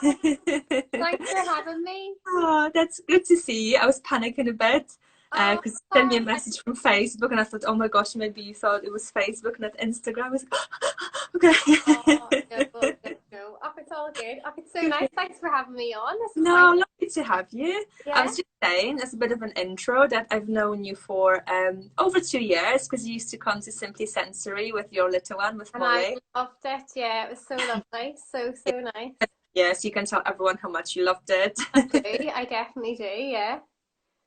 Thanks for having me. Oh, that's good to see you. I was panicking a bit Oh, because you sent me a sorry. message from Facebook and I thought, oh my gosh, maybe you thought it was Facebook, not Instagram. I was Oh, no, okay. no, no. Oh, it's all good. Oh, it's so nice. Thanks for having me on. This is my, No, lovely to have you. I yeah. was just saying, as a bit of an intro, that I've known you for over 2 years because you used to come to Simply Sensory with your little one, with And I Molly. loved it. Yeah, it was so lovely. So, so nice. Yes, you can tell everyone how much you loved it. I do. I definitely do. Yeah.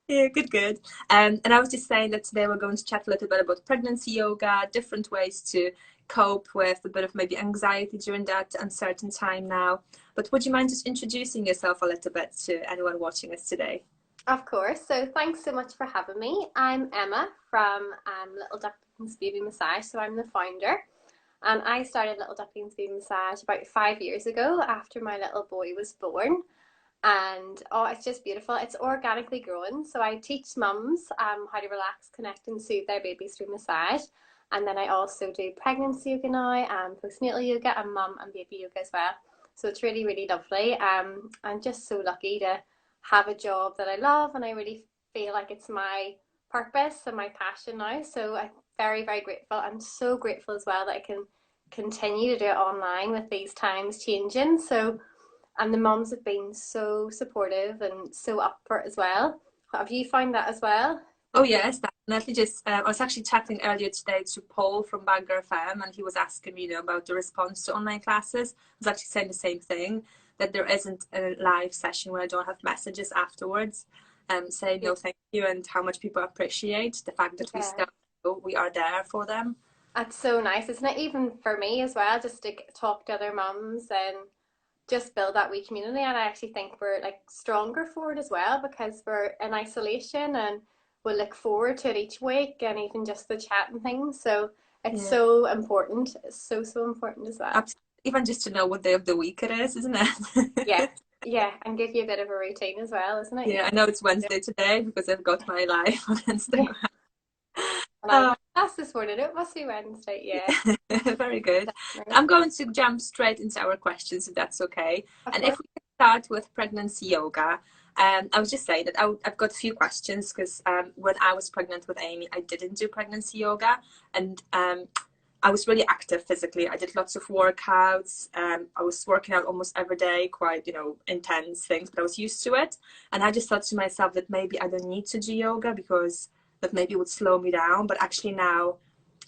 Yeah, good, good. And I was just saying that today we're going to chat a little bit about pregnancy yoga, different ways to cope with a bit of maybe anxiety during that uncertain time now. But would you mind just introducing yourself a little bit to anyone watching us today? Of course. So, thanks so much for having me. I'm Emma from Little Ducklings Baby Massage. So, I'm the founder. And I started Little Ducklings Baby Massage about 5 years ago after my little boy was born. And oh, it's just beautiful. It's organically grown. So I teach mums how to relax, connect, and soothe their babies through massage. And then I also do pregnancy yoga now, and postnatal yoga, and mum and baby yoga as well. So it's really, really lovely. I'm just so lucky to have a job that I love, and I really feel like it's my purpose and my passion now. So I'm very, very grateful. I'm so grateful as well that I can continue to do it online with these times changing. So and the moms have been so supportive and so up for it as well. Have you found that as well? Oh yes, definitely. Just I was actually chatting earlier today to Paul from Bangor FM, and he was asking me, about the response to online classes. I was actually saying the same thing, that there isn't a live session where I don't have messages afterwards, saying Yeah. no, thank you, and how much people appreciate the fact that we Yeah. still we are there for them. That's so nice, isn't it? Even for me as well, just to talk to other mums and just build that wee community. And I actually think we're like stronger for it as well because we're in isolation and we'll look forward to it each week and even just the chat and things. So it's Yeah, so important. It's so, so important as well. absolutely. Even just to know what day of the week it is, isn't Yeah. it? Yeah. And give you a bit of a routine as well, isn't it? You Yeah, I know it's Wednesday today because I've got my live on know? Instagram. And I was like, that's this morning. It must be Wednesday. Yeah, Very good. definitely. I'm going to jump straight into our questions, if that's okay. Of And if course. we can start with pregnancy yoga, I was just saying that I've got a few questions because when I was pregnant with Amy, I didn't do pregnancy yoga, and I was really active physically. I did lots of workouts. I was working out almost every day, quite intense things, but I was used to it. And I just thought to myself that maybe I don't need to do yoga because that maybe would slow me down. But actually now,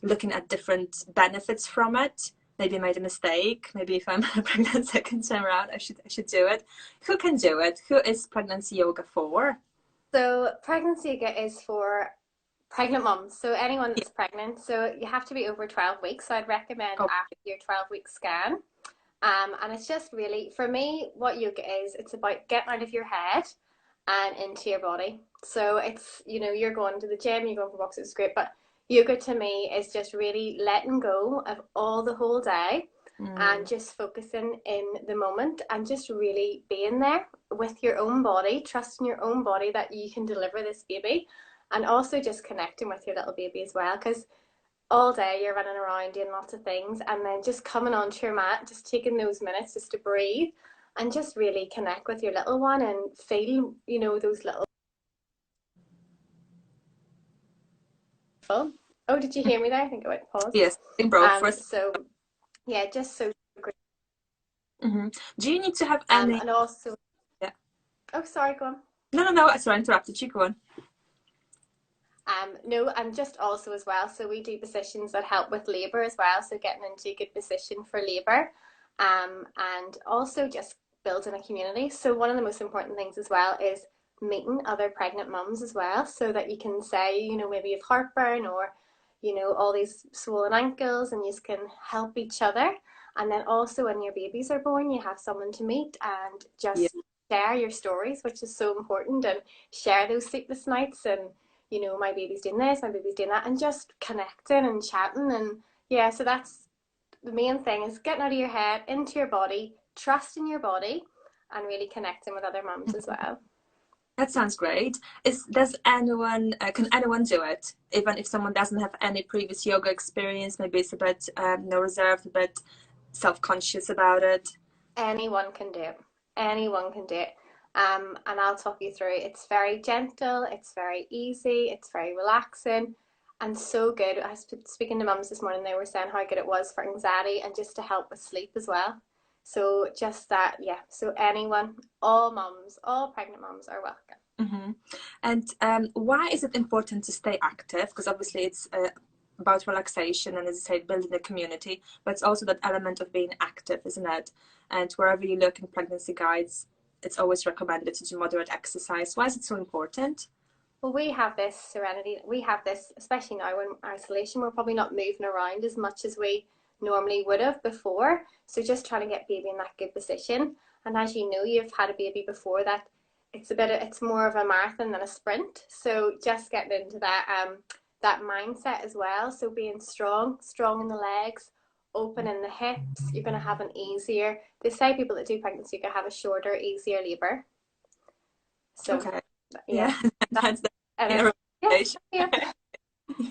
looking at different benefits from it, maybe I made a mistake. Maybe if I'm pregnant second time around, I should do it. Who can do it? Who is pregnancy yoga for? So pregnancy yoga is for pregnant mums. So anyone Yeah. that's pregnant. So you have to be over 12 weeks. So I'd recommend Oh, after your 12-week scan. And it's just really, for me, what yoga is, it's about getting out of your head and into your body. So it's, you're going to the gym, you're going for walks, it's great, but yoga to me is just really letting go of all the whole day and mm, just focusing in the moment and just really being there with your own body, trusting your own body that you can deliver this baby, and also just connecting with your little baby as well. Because all day you're running around doing lots of things, and then just coming onto your mat, just taking those minutes just to breathe and just really connect with your little one and feel, those little. Oh, did you hear me there? I think I went pause. yes, in broke for us. So yeah, just so great. Hmm. Do you need to have any? And also, Yeah. oh, sorry, go on. No, no, no. Sorry, I interrupted you. Go on. No, and just also as well. So we do positions that help with labour as well. So getting into a good position for labour, and also just building a community. So one of the most important things as well is meeting other pregnant mums as well, so that you can say, maybe you have heartburn or, all these swollen ankles, and you can help each other. And then also when your babies are born, you have someone to meet and Yeah. just share your stories, which is so important, and share those sleepless nights and my baby's doing this, my baby's doing that, and just connecting and chatting. And yeah, so that's the main thing is getting out of your head, into your body, trusting your body, and really connecting with other mums as well. That sounds great. Does anyone can anyone do it? Even if someone doesn't have any previous yoga experience, maybe it's a bit reserved, a bit self-conscious about it. Anyone can do it. Anyone can do it. And I'll talk you through. It's very gentle, it's very easy, it's very relaxing, and so good. I was speaking to mums this morning, they were saying how good it was for anxiety and just to help with sleep as well. So just that, yeah. So anyone, all mums, all pregnant mums are welcome. Mm-hmm. And why is it important to stay active? Because obviously it's about relaxation and, as I said, building a community, but it's also that element of being active, isn't it? And wherever you look in pregnancy guides, it's always recommended to do moderate exercise. Why is it so important? Well, we have this serenity. We have this, especially now in isolation, we're probably not moving around as much as we normally would have before. So just trying to get baby in that good position. And as you know, you've had a baby before that. It's more of a marathon than a sprint. So just getting into that mindset as well. So being strong in the legs, open in the hips. You're going to have an easier. They say people that do pregnancy are going to have a shorter, easier labor. So Okay. yeah, Yeah, that's the and recommendation. yeah.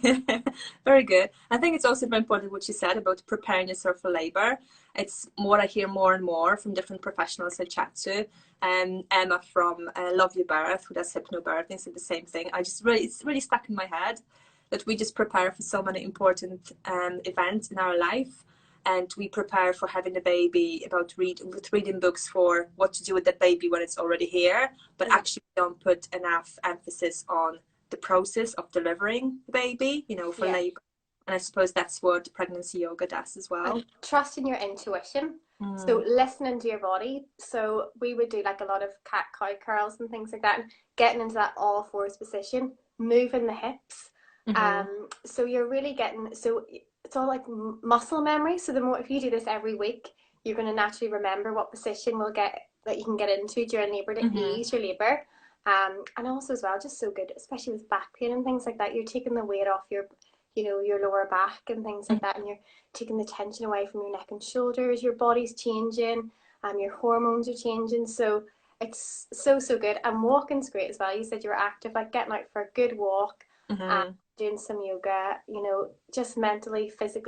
Yeah, very good. I think it's also very important what you said about preparing yourself for labor. It's what I hear more and more from different professionals I chat to. And Emma from Love Your Birth, who does hypnobirthing, said the same thing. It's really stuck in my head that we just prepare for so many important events in our life. And we prepare for having a baby with reading books for what to do with the baby when it's already here, but actually don't put enough emphasis on the process of delivering the baby, for labor. And I suppose that's what pregnancy yoga does as well. And trusting your intuition. So listening to your body. So we would do like a lot of cat cow curls and things like that, and getting into that all fours position, moving the hips. So you're really so it's all like muscle memory. So the more, if you do this every week, you're going to naturally remember what position that you can get into during labor to ease your labor. And also as well, just so good, especially with back pain and things like that. You're taking the weight off your lower back and things like that, and you're taking the tension away from your neck and shoulders. Your body's changing, your hormones are changing. So it's so good. And walking's great as well. You said you were active, like getting out for a good walk, doing some yoga, just mentally, physically.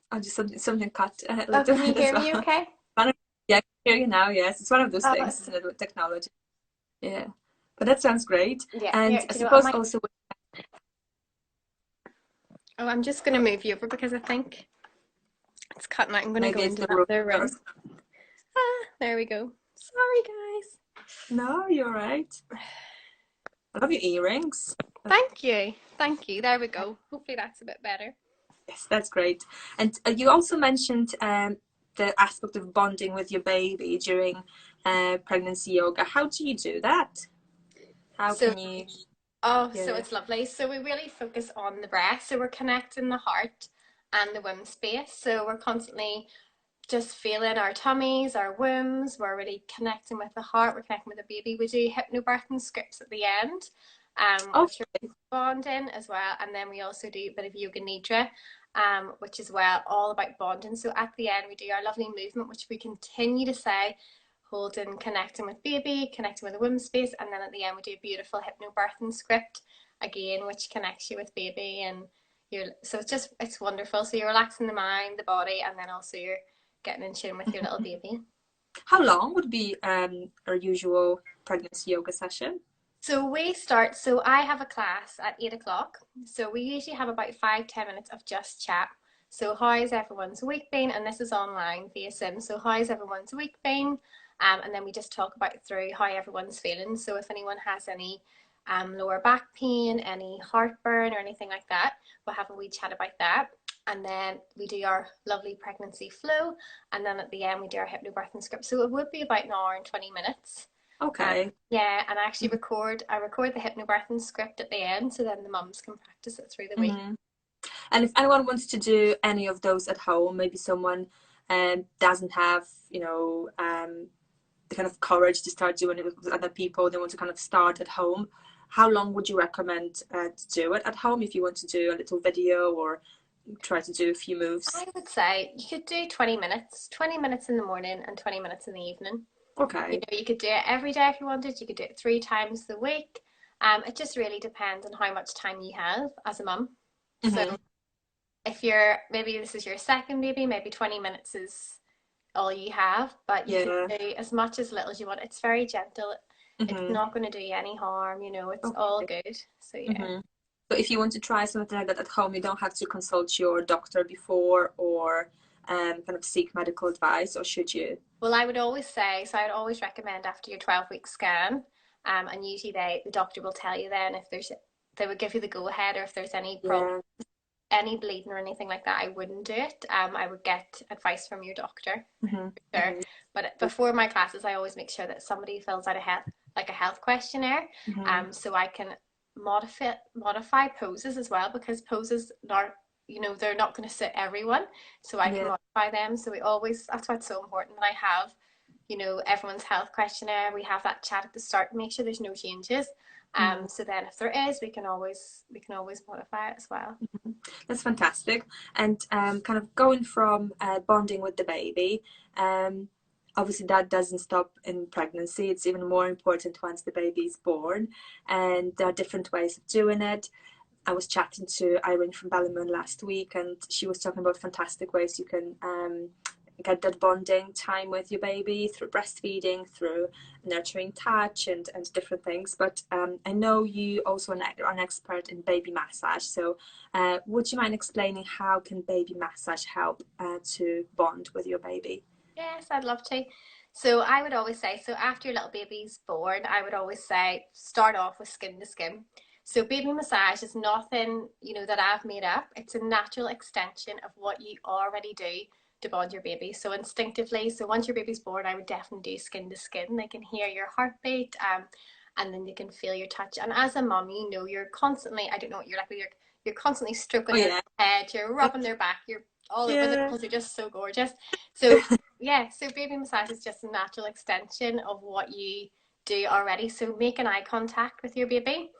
Oh, just something cut a Oh, little can you bit as hear me well. okay? Yeah, I can hear you now. Yes, it's one of those Oh, things, isn't it, with technology? Yeah, but that sounds great. yeah. And Here, I do you know what? suppose also. Oh, I'm just going to move you over because I think it's cutting out. I'm going to go Maybe it's into the that other room. room. There we go. Sorry, guys. No, you're right. I love your earrings. Thank you. Thank you. There we go. Hopefully that's a bit better. Yes, that's great. And you also mentioned the aspect of bonding with your baby during pregnancy yoga. How do you do that? How can you? So it's lovely. So we really focus on the breath. So we're connecting the heart and the womb space. So we're constantly just feeling our tummies, our wombs. We're really connecting with the heart. We're connecting with the baby. We do hypnobirthing scripts at the end, which are bonding as well. And then we also do a bit of yoga nidra, which is all about bonding. So at the end, we do our lovely movement, which we continue to say, holding, connecting with baby, connecting with the womb space. And then at the end, we do a beautiful hypnobirthing script again, which connects you with baby. And so it's wonderful. So you're relaxing the mind, the body, and then also you're getting in tune with your little baby. How long would be our usual pregnancy yoga session? So I have a class at 8 o'clock. So we usually have about 5-10 minutes of just chat. So how is everyone's week been? And this is online via Sim. So how is everyone's week been? And then we just talk through how everyone's feeling. So if anyone has any lower back pain, any heartburn or anything like that, we'll have a wee chat about that. And then we do our lovely pregnancy flow. And then at the end, we do our hypnobirthing script. So it would be about an hour and 20 minutes. Okay. Yeah, and I actually record the hypnobirthing script at the end, so then the mums can practice it through the week. And if anyone wants to do any of those at home, maybe someone doesn't have, the kind of courage to start doing it with other people, they want to kind of start at home, how long would you recommend to do it at home if you want to do a little video or try to do a few moves? I would say you could do 20 minutes in the morning and 20 minutes in the evening. Okay. You could do it every day if you wanted. You could do it 3 times the week. It just really depends on how much time you have as a mum. So if you're, maybe this is your second baby, maybe 20 minutes is all you have, but you can Yeah. do as much as little as you want. It's very gentle. It's Mm-hmm. not going to do you any harm, you know, it's all Okay. good. So yeah. Mm-hmm. So if you want to try something like that at home, you don't have to consult your doctor before or kind of seek medical advice, or should you? Well, I would always say, so I'd always recommend after your 12-week scan, and usually the doctor will tell you then if there's, they would give you the go ahead, or if there's any problem, Yeah. any bleeding or anything like that, I wouldn't do it. I would get advice from your doctor. Mm-hmm. Sure. Mm-hmm. But before my classes, I always make sure that somebody fills out a health, like a health questionnaire, Mm-hmm. so I can modify poses as well, because poses are, you know, they're not going to sit everyone, so I can Yeah. modify them. So we always, that's why it's so important that I have, you know, everyone's health questionnaire. We have that chat at the start to make sure there's no changes. Mm-hmm. So then if there is, we can always modify it as well. That's fantastic. And kind of going from bonding with the baby, obviously that doesn't stop in pregnancy. It's even more important once the baby is born. And there are different ways of doing it. I was chatting to Irene from Ballymun last week, and she was talking about fantastic ways you can get that bonding time with your baby through breastfeeding, through nurturing touch, and different things. But I know you also are an expert in baby massage. So would you mind explaining how can baby massage help to bond with your baby? Yes, I'd love to. So I would always say, so after your little baby's born, I would always say start off with skin to skin. So baby massage is nothing, you know, that I've made up. It's a natural extension of what you already do to bond your baby. So instinctively, so once your baby's born, I would definitely do skin to skin. They can hear your heartbeat, and then they can feel your touch. And as a mum, you know, you're constantly, I don't know what you're like, but you're constantly Oh stroking their yeah. head, you're rubbing their back, you're all over them Yeah. because they're just so gorgeous. So yeah, so baby massage is just a natural extension of what you do already. So make an eye contact with your baby.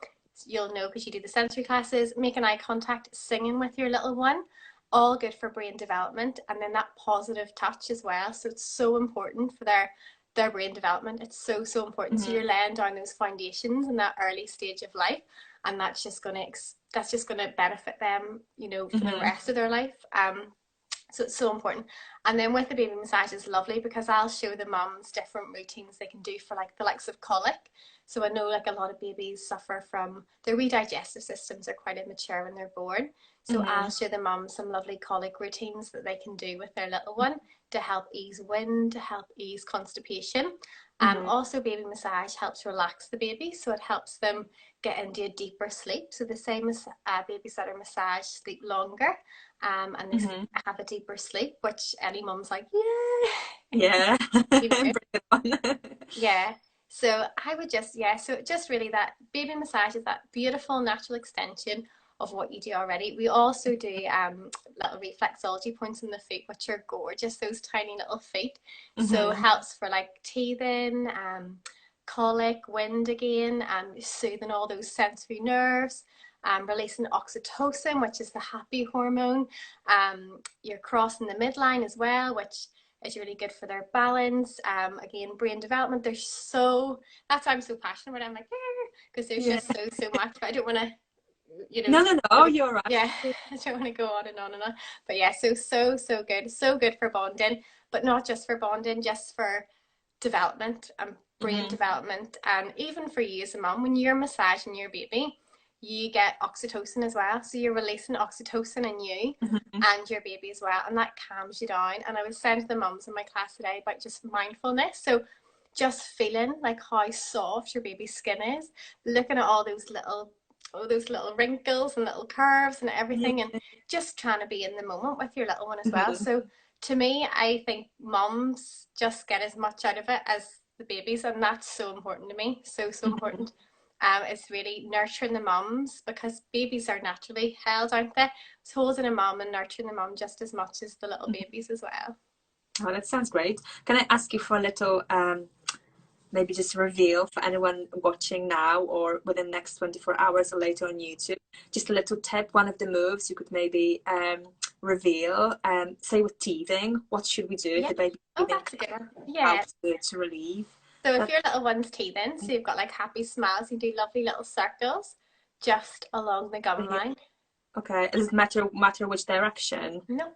You'll know because you do the sensory classes. Make an eye contact singing with your little one. All good for brain development. And then that positive touch as well. So it's so important for their brain development. It's so, so important. So Mm-hmm. you're laying down those foundations in that early stage of life. And that's just gonna benefit them, you know, for the Mm-hmm. rest of their life. So it's so important. And then with the baby massage is lovely because I'll show the mums different routines they can do for like the likes of colic. So I know like a lot of babies suffer from their redigestive systems are quite immature when they're born. So Mm-hmm. I'll show the mums some lovely colic routines that they can do with their little one to help ease wind, to help ease constipation. Mm-hmm. Also baby massage helps relax the baby, so it helps them get into a deeper sleep. So the same as babies that are massaged sleep longer, and they Mm-hmm. have a deeper sleep, which any mum's like, yeah, Yeah. you know, Bring it on. yeah. So I would just, yeah, so just really that baby massage is that beautiful natural extension of what you do already. We also do little reflexology points in the feet, which are gorgeous, those tiny little feet. So Mm-hmm. helps for like teething, colic, wind again, soothing all those sensory nerves. Releasing oxytocin, which is the happy hormone. You're crossing the midline as well, which is really good for their balance. Again, brain development. There's so, that's why I'm so passionate about it. I'm like, because there's Yeah. just so, so much. But I don't want to, you know, No, no, no. You're yeah, right. I don't want to go on and on and on. But yeah, so good. So good for bonding, but not just for bonding, just for development and brain Mm-hmm. development. And even for you as a mom, when you're massaging your baby, you get oxytocin as well. So you're releasing oxytocin in you Mm-hmm. and your baby as well. And that calms you down. And I was saying to the mums in my class today about just mindfulness. So just feeling like how soft your baby's skin is, looking at all those little wrinkles and little curves and Yeah. everything, and just trying to be in the moment with your little one as well. Mm-hmm. So to me, I think mums just get as much out of it as the babies, and that's so important to me. So, so Mm-hmm. important. It's really nurturing the mums because babies are naturally held, aren't they? It's holding a mum and nurturing the mum just as much as the little babies as well. Oh, that sounds great. Can I ask you for a little, maybe just reveal for anyone watching now or within the next 24 hours or later on YouTube, just a little tip, one of the moves you could maybe reveal, say with teething, what should we do if Yeah. the baby Oh, teething that's a good one. help Yeah. to relieve So if that? your little one's teething, so you've got like happy smiles, you do lovely little circles just along the gum Yeah. line. Okay. It doesn't matter which direction. No.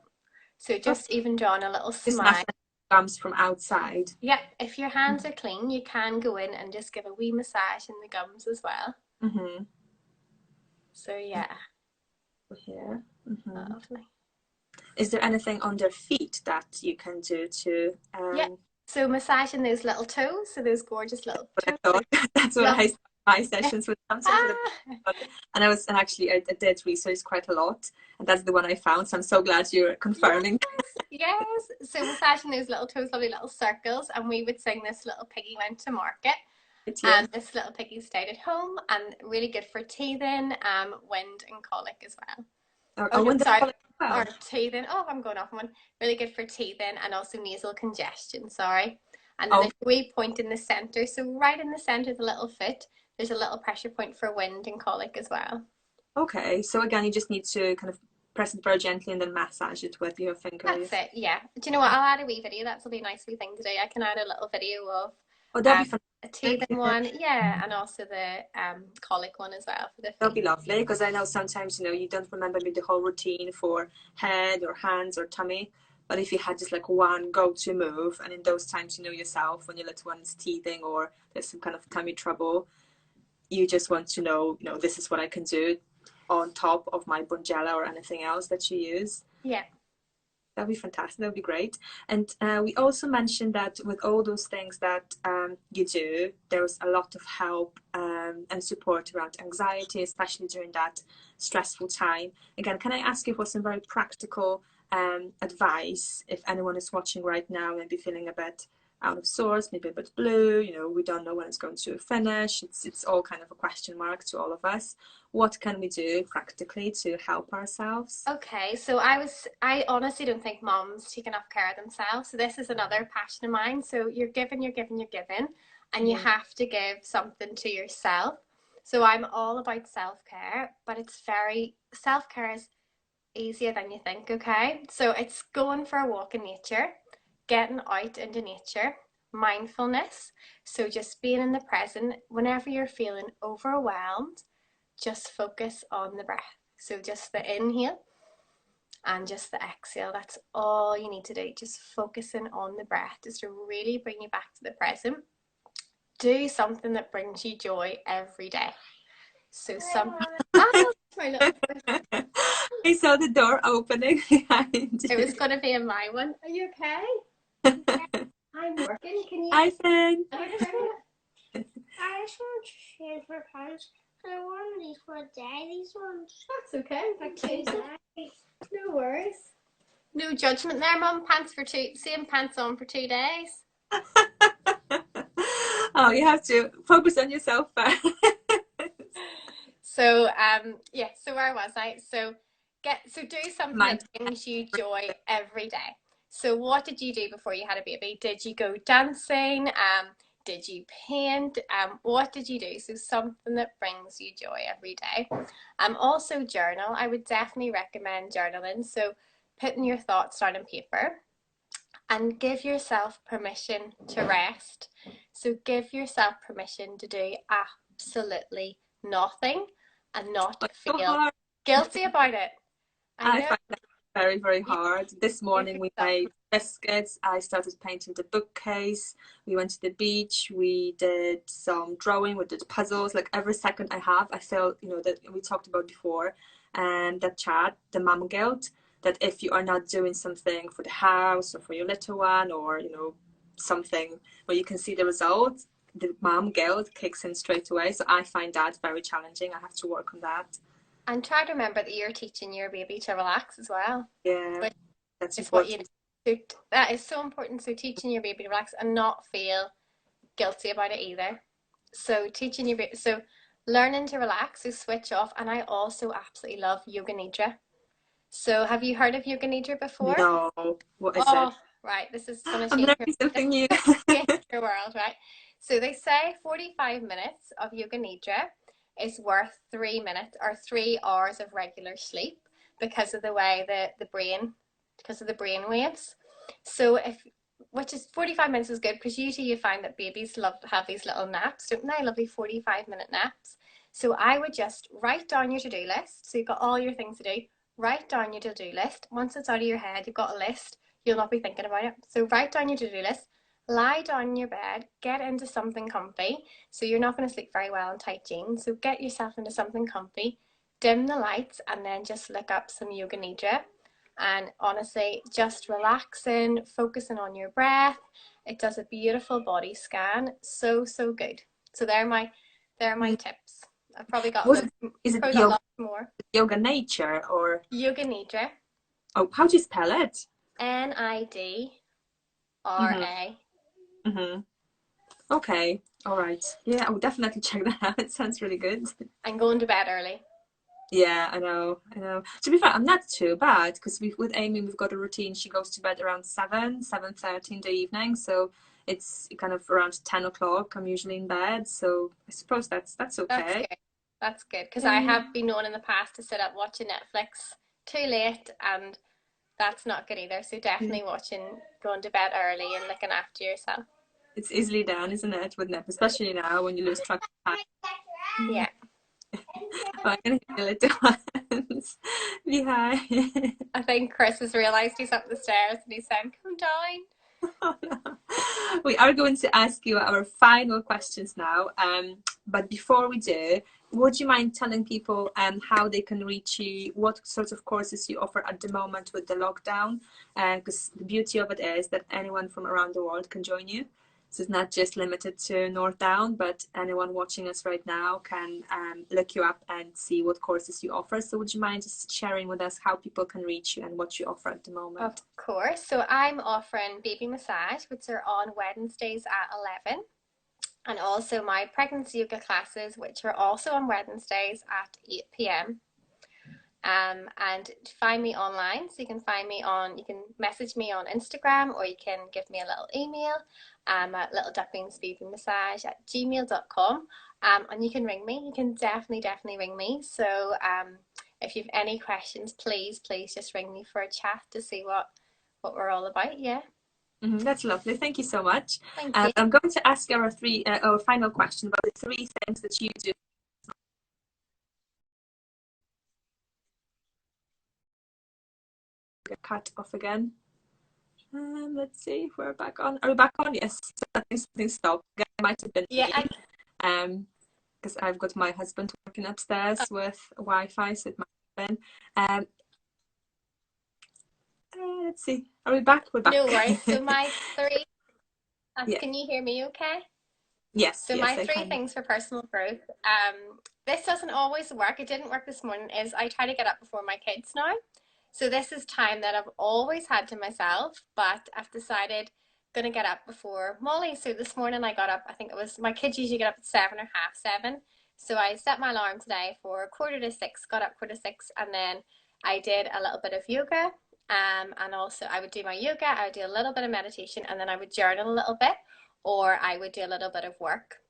So Oh, just even drawing a little just smile. massage gums from outside. Yeah, if your hands are clean, you can go in and just give a wee massage in the gums as well. Mm-hmm. So yeah, Here. Mm-hmm. lovely. Is there anything on their feet that you can do to Yeah. So massaging those little toes, so those gorgeous little what I toes. thought? That's what Love. I start my sessions with sometimes with Ah, and I did research quite a lot, and that's the one I found. So I'm so glad you're confirming. yes, yes. So massaging those little toes, lovely little circles, and we would sing "This Little Piggy Went to Market," Yes. and "This Little Piggy Stayed at Home," and really good for teething, wind, and colic as well. Oh I no, wonder sorry, as well. or teething. Oh, I'm going off on one. Really good for teething and also nasal congestion. Sorry. And then Oh, there's a wee point in the center. So right in the center of the little foot, there's a little pressure point for wind and colic as well. okay. So again, you just need to kind of press it very gently and then massage it with your finger. That's it. Yeah. Do you know what? I'll add a wee video. That's a really nice wee thing to do. I can add a little video of Oh, that'll be a fantastic. teething one, yeah, and also the colic one as well for the That'll feet. be lovely because I know sometimes you don't remember maybe the whole routine for head or hands or tummy. But if you had just like one go-to move, and in those times you know yourself when your little one is teething or there's some kind of tummy trouble, you just want to know, this is what I can do on top of my Bonjela or anything else that you use. Yeah. That'd be fantastic. That'd be great. And we also mentioned that with all those things that you do, there's a lot of help and support around anxiety, especially during that stressful time. Again, can I ask you for some very practical advice if anyone is watching right now, maybe feeling a bit out of sorts, maybe a bit blue, we don't know when it's going to finish. It's all kind of a question mark to all of us. What can we do practically to help ourselves? Okay, so I honestly don't think moms take enough care of themselves. So this is another passion of mine. So you're giving, you're giving, you're giving, and you Yeah. have to give something to yourself. So I'm all about self-care, but self-care is easier than you think, okay? So it's going for a walk in nature, getting out into nature, mindfulness. So just being in the present, whenever you're feeling overwhelmed, just focus on the breath. So just the inhale and just the exhale. That's all you need to do. Just focusing on the breath, just to really bring you back to the present. Do something that brings you joy every day. So some oh, my little I saw the door opening behind it was you. gonna be in my one. Are you okay? I'm working. Can you Hi, friend. I just want to shave for pants. I want these for a day, these ones. That's okay. No worries. No judgment there, Mum. Same pants on for 2 days. Oh, you have to focus on yourself first. So yeah, so where was I? So do something that Mind. brings you joy every day. So what did you do before you had a baby? Did you go dancing? Did you paint? What did you do? So something that brings you joy every day. Also journal. I would definitely recommend journaling. So putting your thoughts down on paper and give yourself permission to rest. So give yourself permission to do absolutely nothing and not It's so feel hard. guilty about it. I I know find that very, very you hard. This give morning we yourself. made biscuits. I started painting the bookcase. We went to the beach. We did some drawing. We did puzzles. Like every second I have, I feel, that we talked about before, and that chat, the mom guilt, that if you are not doing something for the house or for your little one or, something where you can see the results, the mom guilt kicks in straight away. So I find that very challenging. I have to work on that. And try to remember that you're teaching your baby to relax as well, Yeah, which that's is what important. that is so important. So teaching your baby to relax and not feel guilty about it either. So teaching your baby, so learning to relax, so switch off. And I also absolutely love yoga nidra. So have you heard of yoga nidra before? No, what is it? Oh, right. This is going to I'm change learning something new. your world, right? So they say 45 minutes of yoga nidra is worth 3 minutes or 3 hours of regular sleep because of the way the brain, because of the brain waves. So which is 45 minutes is good because usually you find that babies love to have these little naps, don't they? Lovely 45-minute naps. So I would just write down your to-do list. So you've got all your things to do. Write down your to-do list. Once it's out of your head, you've got a list, you'll not be thinking about it. So write down your to-do list, lie down in your bed, get into something comfy. So you're not going to sleep very well in tight jeans. So get yourself into something comfy, dim the lights, and then just look up some yoga nidra. And honestly, just relaxing, focusing on your breath. It does a beautiful body scan. So, so good. So they're my tips. I've probably got Was it, is it yoga, lots more. yoga nature or Yoga nidra. oh, how do you spell it? Nidra. Okay, all right. Yeah, I will definitely check that out. It sounds really good. And going to bed early. Yeah, I know, I know. To be fair, I'm not too bad because with Amy, we've got a routine. She goes to bed around 7:30 in the evening, so it's kind of around 10 o'clock. I'm usually in bed, so I suppose that's That's okay. good. That's good. Because I Yeah. have been known in the past to sit up watching Netflix too late, and that's not good either. So definitely going to bed early and looking after yourself. It's easily done, isn't it, with nap, especially now when you lose track of time. Yeah. Oh, I can hear little ones behind. I think Chris has realised he's up the stairs and he's saying, "Come down." Oh, no. We are going to ask you our final questions now. But before we do, would you mind telling people how they can reach you, what sorts of courses you offer at the moment with the lockdown? Because the beauty of it is that anyone from around the world can join you. So it's not just limited to North Down, but anyone watching us right now can look you up and see what courses you offer. So would you mind just sharing with us how people can reach you and what you offer at the Of moment? course. So I'm offering baby massage, which are on Wednesdays at 11. And also my pregnancy yoga classes, which are also on Wednesdays at 8 p.m. And find me online. So you can message me on Instagram, or you can give me a little email at littleducklingsbabymassage@gmail.com. And you can ring me. You can definitely ring me. So if you have any questions, please just ring me for a chat to see what we're all about. Yeah. That's lovely. Thank you so much. Thank you. I'm going to ask our final question about the three things that you do. Get cut off again. Let's see if we're back on. Are we back on? Yes. So I think something stopped. It might have been Yeah. me. Because I've got my husband working upstairs with Wi-Fi, so it might have been. Let's see. Are we back? We're back. No worries. So my three. Yeah. Can you hear me? Okay. Yes. So Yes, my I three can. things for personal growth. This doesn't always work. It didn't work this morning. Is I try to get up before my kids now. So this is time that I've always had to myself, but I've decided gonna get up before Molly. So this morning I got up. I think it was my kids usually get up at 7 or 7:30. So I set my alarm today for 5:45. Got up 5:45, and then I did a little bit of yoga. And also I would do my yoga. I would do a little bit of meditation, and then I would journal a little bit, or I would do a little bit of work.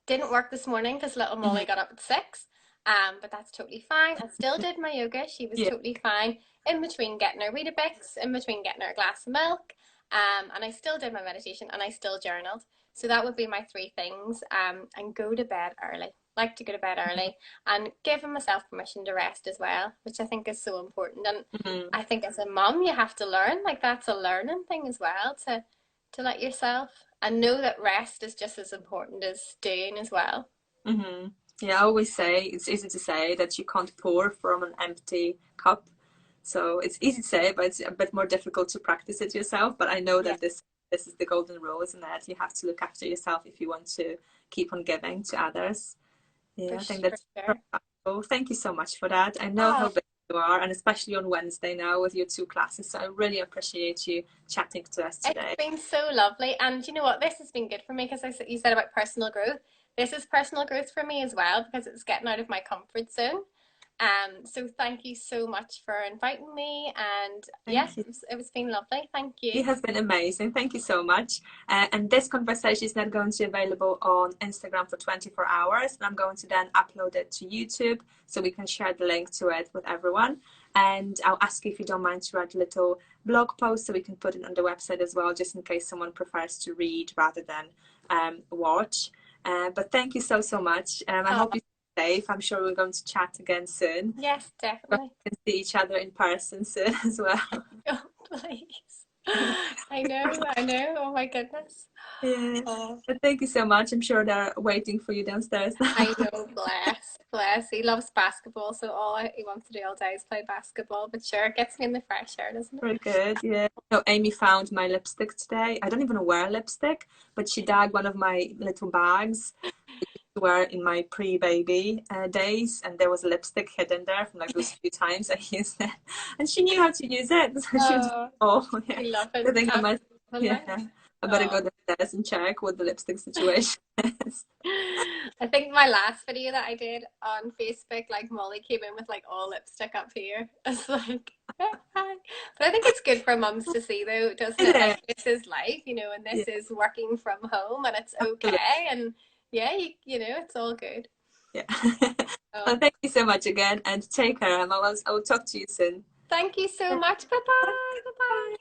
Didn't work this morning because little Molly got up at 6. But that's totally fine. I still did my yoga. She was Yeah. totally fine in between getting her Weetabix, in between getting her a glass of milk. And I still did my meditation, and I still journaled. So that would be my three things. And go to bed early. Like to go to bed early, and giving myself permission to rest as well, which I think is so important. And Mhm. I think as a mum, you have to learn. Like that's a learning thing as well, to let yourself and know that rest is just as important as doing as well. Yeah, I always say it's easy to say that you can't pour from an empty cup. So it's easy to say, but it's a bit more difficult to practice it yourself. But I know Yeah, that this is the golden rule, isn't it? You have to look after yourself if you want to keep on giving to others. Yeah, I think for that's sure. powerful. Thank you so much for that. I know Oh, how busy you are, and especially on Wednesday now with your two classes. So I really appreciate you chatting to us it's today. been so lovely. And you know what? This has been good for me because you said about personal growth. This is personal growth for me as well because it's getting out of my comfort zone. So thank you so much for inviting me. And yeah, Thank you. it was been lovely. Thank You you. have been amazing. Thank you so much. And this conversation is not going to be available on Instagram for 24 hours. And I'm going to then upload it to YouTube so we can share the link to it with everyone. And I'll ask you if you don't mind to write a little blog post so we can put it on the website as well, just in case someone prefers to read rather than watch. But thank you so much. I Oh, hope you safe. I'm sure we're going to chat again soon. Yes, We definitely. can see each other in person soon as well. Oh, please. I know, I know. Oh my goodness. Yeah. Oh, But thank you so much. I'm sure they're waiting for you downstairs now. I know, bless, bless. He loves basketball, so all he wants to do all day is play basketball. But sure, it gets me in the fresh air, doesn't it? Very good. Yeah. No, Amy found my lipstick today. I don't even wear lipstick, but she dug one of my little bags to wear in my pre-baby days, and there was a lipstick hidden there from like those few times I used it, and she knew how to use it. So she was, Oh, oh yeah. we love I it. think I must, yeah. Like, I better go oh. downstairs and check what the lipstick situation is. I think my last video that I did on Facebook, like Molly came in with like all lipstick up here. It's like, hi. But I think it's good for mums to see though, doesn't it? Yeah, Like this is life, and yeah, this is working from home and it's absolutely. okay. And yeah, it's all good. Yeah. Well, Oh, thank you so much again, and take care. I will talk to you soon. thank you so much. Bye bye. Bye bye.